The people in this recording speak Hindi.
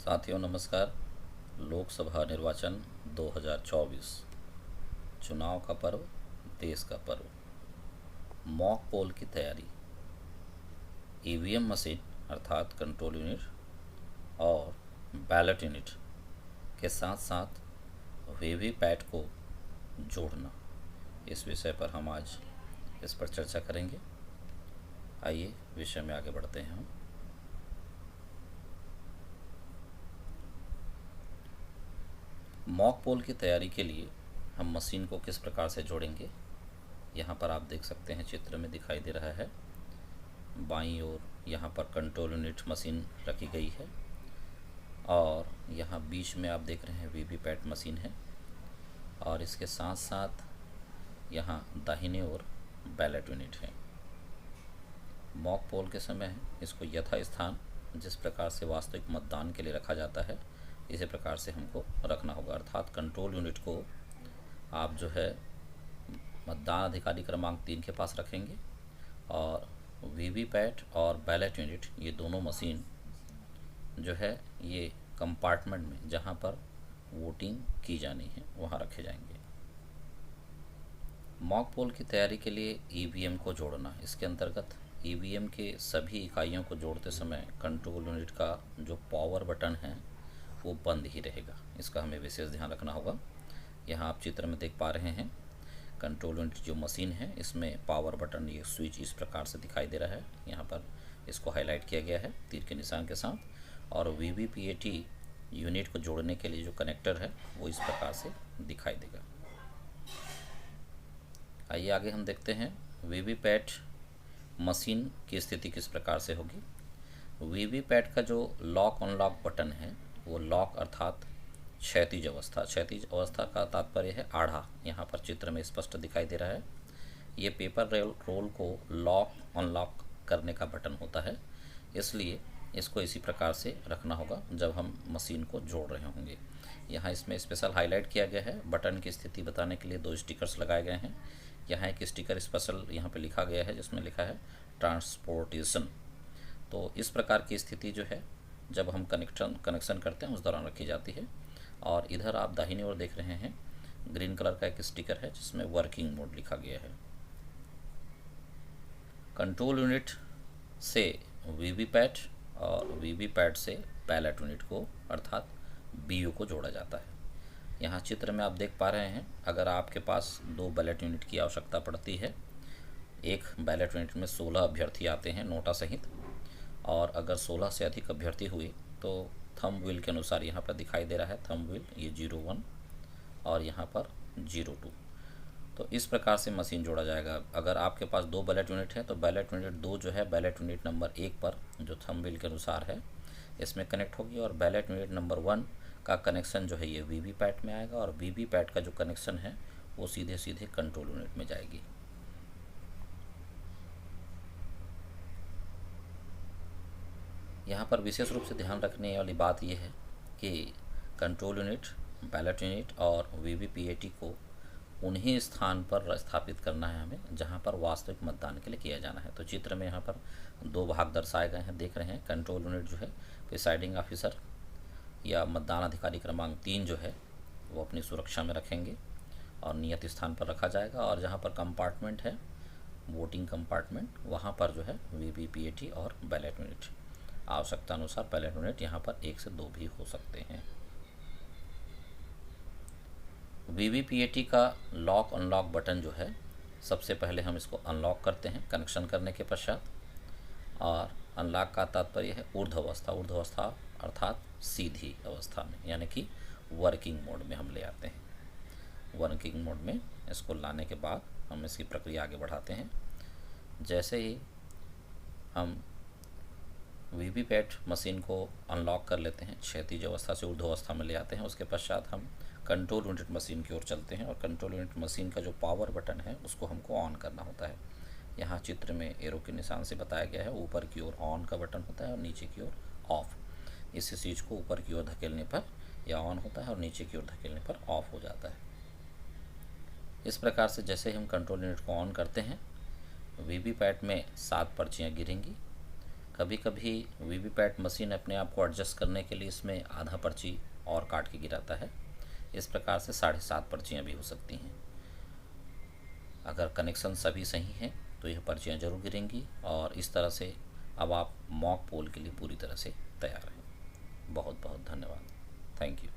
साथियों नमस्कार। लोकसभा निर्वाचन 2024 चुनाव का पर्व, देश का पर्व। मॉक पोल की तैयारी। ईवीएम मशीन अर्थात कंट्रोल यूनिट और बैलेट यूनिट के साथ साथ वीवीपैट को जोड़ना, इस विषय पर हम आज इस पर चर्चा करेंगे। आइए विषय में आगे बढ़ते हैं हम। मॉक पोल की तैयारी के लिए हम मशीन को किस प्रकार से जोड़ेंगे, यहाँ पर आप देख सकते हैं, चित्र में दिखाई दे रहा है। बाईं ओर यहाँ पर कंट्रोल यूनिट मशीन रखी गई है और यहाँ बीच में आप देख रहे हैं वीवीपैट मशीन है और इसके साथ साथ यहाँ दाहिने ओर बैलेट यूनिट है। मॉक पोल के समय इसको यथास्थान जिस प्रकार से वास्तविक मतदान के लिए रखा जाता है, इसी प्रकार से हमको रखना होगा। अर्थात कंट्रोल यूनिट को आप जो है मतदान अधिकारी क्रमांक 3 के पास रखेंगे और वीवीपैट और बैलेट यूनिट ये दोनों मशीन जो है ये कंपार्टमेंट में जहाँ पर वोटिंग की जानी है वहाँ रखे जाएंगे। मॉक पोल की तैयारी के लिए ईवीएम को जोड़ना। इसके अंतर्गत ईवीएम के सभी इकाइयों को जोड़ते समय कंट्रोल यूनिट का जो पावर बटन है वो बंद ही रहेगा, इसका हमें विशेष ध्यान रखना होगा। यहाँ आप चित्र में देख पा रहे हैं कंट्रोल यूनिट जो मशीन है इसमें पावर बटन, ये स्विच इस प्रकार से दिखाई दे रहा है। यहाँ पर इसको हाईलाइट किया गया है तीर के निशान के साथ। और वीवीपीएटी यूनिट को जोड़ने के लिए जो कनेक्टर है वो इस प्रकार से दिखाई देगा। आइए आगे हम देखते हैं वीवीपैट मशीन की स्थिति किस प्रकार से होगी। वीवीपैट का जो लॉक अनलॉक बटन है वो लॉक अर्थात क्षैतिज अवस्था, क्षैतिज अवस्था का तात्पर्य है आढ़ा, यहाँ पर चित्र में स्पष्ट दिखाई दे रहा है। ये पेपर रोल को लॉक अनलॉक करने का बटन होता है, इसलिए इसको इसी प्रकार से रखना होगा जब हम मशीन को जोड़ रहे होंगे। यहाँ इसमें स्पेशल हाईलाइट किया गया है। बटन की स्थिति बताने के लिए 2 स्टिकर्स लगाए गए हैं। यहाँ एक स्टिकर स्पेशल यहाँ पे लिखा गया है जिसमें लिखा है ट्रांसपोर्टेशन। तो इस प्रकार की स्थिति जो है जब हम कनेक्शन करते हैं उस दौरान रखी जाती है। और इधर आप दाहिनी ओर देख रहे हैं ग्रीन कलर का एक स्टिकर है जिसमें वर्किंग मोड लिखा गया है। कंट्रोल यूनिट से वीवीपैट और वीवीपैट से बैलेट यूनिट को अर्थात बीयू को जोड़ा जाता है। यहाँ चित्र में आप देख पा रहे हैं, अगर आपके पास 2 बैलेट यूनिट की आवश्यकता पड़ती है, एक बैलेट यूनिट में 16 अभ्यर्थी आते हैं नोटा सहित, और अगर 16 से अधिक अभ्यर्थी हुए तो थंब व्हील के अनुसार यहाँ पर दिखाई दे रहा है थंब व्हील, ये 01 और यहाँ पर 02। तो इस प्रकार से मशीन जोड़ा जाएगा। अगर आपके पास 2 बैलेट यूनिट है तो बैलेट यूनिट 2 जो है बैलेट यूनिट नंबर 1 पर जो थंब व्हील के अनुसार है इसमें कनेक्ट होगी, और बैलेट यूनिट नंबर 1 का कनेक्शन जो है ये वीवीपैट में आएगा, और वीवीपैट का जो कनेक्शन है वो सीधे सीधे कंट्रोल यूनिट में जाएगी। यहाँ पर विशेष रूप से ध्यान रखने वाली बात यह है कि कंट्रोल यूनिट, बैलेट यूनिट और वीवीपीएटी को उन्हीं स्थान पर स्थापित करना है हमें जहाँ पर वास्तविक मतदान के लिए किया जाना है। तो चित्र में यहाँ पर 2 भाग दर्शाए गए हैं, देख रहे हैं। कंट्रोल यूनिट जो है प्रिसाइडिंग ऑफिसर या मतदान अधिकारी क्रमांक 3 जो है वो अपनी सुरक्षा में रखेंगे और नियत स्थान पर रखा जाएगा। और जहाँ पर कंपार्टमेंट है, वोटिंग कंपार्टमेंट, वहाँ पर जो है वीवीपीएटी और बैलेट यूनिट, आवश्यकता अनुसार बैलेट यूनिट यहाँ पर 1 से 2 भी हो सकते हैं। वीवीपीएटी का लॉक अनलॉक बटन जो है, सबसे पहले हम इसको अनलॉक करते हैं कनेक्शन करने के पश्चात। और अनलॉक का तात्पर्य है ऊर्ध्व अवस्था, ऊर्ध्व अवस्था अर्थात सीधी अवस्था में, यानी कि वर्किंग मोड में हम ले आते हैं। वर्किंग मोड में इसको लाने के बाद हम इसकी प्रक्रिया आगे बढ़ाते हैं। जैसे ही हम वीवीपैट मशीन को अनलॉक कर लेते हैं, क्षैतिज अवस्था से ऊर्ध्व अवस्था में ले आते हैं, उसके पश्चात हम कंट्रोल यूनिट मशीन की ओर चलते हैं। और कंट्रोल यूनिट मशीन का जो पावर बटन है उसको हमको ऑन करना होता है। यहाँ चित्र में एरो के निशान से बताया गया है, ऊपर की ओर ऑन का बटन होता है और नीचे की ओर ऑफ। इस चीज़ को ऊपर की ओर धकेलने पर यह ऑन होता है और नीचे की ओर धकेलने पर ऑफ हो जाता है। इस प्रकार से जैसे हम कंट्रोल यूनिट को ऑन करते हैं, वीवीपैट में 7 पर्चियाँ गिरेंगी। कभी कभी वीवीपैट मशीन अपने आप को एडजस्ट करने के लिए इसमें आधा पर्ची और काट के गिराता है। इस प्रकार से 7.5 पर्चियाँ भी हो सकती हैं। अगर कनेक्शन सभी सही हैं तो यह पर्चियाँ जरूर गिरेंगी, और इस तरह से अब आप मॉक पोल के लिए पूरी तरह से तैयार हैं। बहुत बहुत धन्यवाद। Thank you.